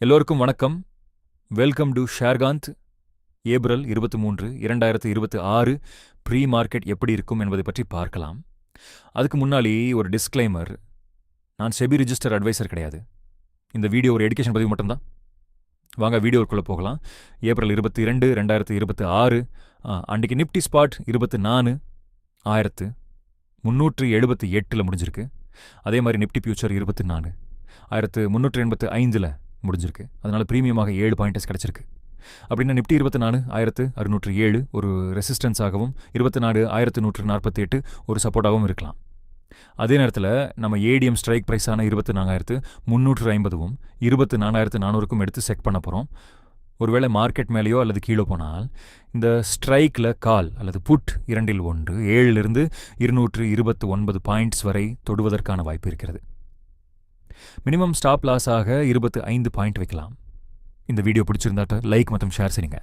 எல்லோருக்கும் வணக்கம். Welcome to ஷேர்காந்த். ஏப்ரல் 23, 2026 ப்ரீ மார்க்கெட் எப்படி இருக்கும் என்பதை பற்றி பார்க்கலாம். அதுக்கு முன்னாடி ஒரு டிஸ்க்ளைமர். நான் செபி ரிஜிஸ்டர் அட்வைசர் கிடையாது. இந்த வீடியோ ஒரு எடுகேஷன் பதிவு மட்டும்தான். வாங்க வீடியோக்குள்ளே போகலாம். ஏப்ரல் 22, 2026 அன்றைக்கி நிப்டி ஸ்பாட் 24,378 முடிஞ்சிருக்கு. அதே மாதிரி நிப்டி ஃபியூச்சர் 24,385 முடிஞ்சிருக்கு. அதனால் ப்ரீமியமாக 7 பாயிண்டஸ் கிடச்சிருக்கு. அப்படின்னா நிப்டி 24,607 ஒரு ரெசிஸ்டன்ஸாகவும் 24,148 ஒரு சப்போர்ட்டாகவும் இருக்கலாம். அதே நேரத்தில் நம்ம ஏடிஎம் ஸ்ட்ரைக் ப்ரைஸான 24,350வும் 24,400க்கும் எடுத்து செக் பண்ண போகிறோம். ஒருவேளை மார்க்கெட் மேலேயோ அல்லது கீழே போனால் இந்த ஸ்ட்ரைக்கில் கால் அல்லது புட் 2-1 7லிருந்து 229 பாயிண்ட்ஸ் வரை தொடுவதற்கான வாய்ப்பு இருக்கிறது. மினிமம் ஸ்டாப் லாஸாக 25 பாயிண்ட் வைக்கலாம். இந்த வீடியோ பிடிச்சிருந்தாட்ட லைக் மற்றும் ஷேர் செய்யுங்க.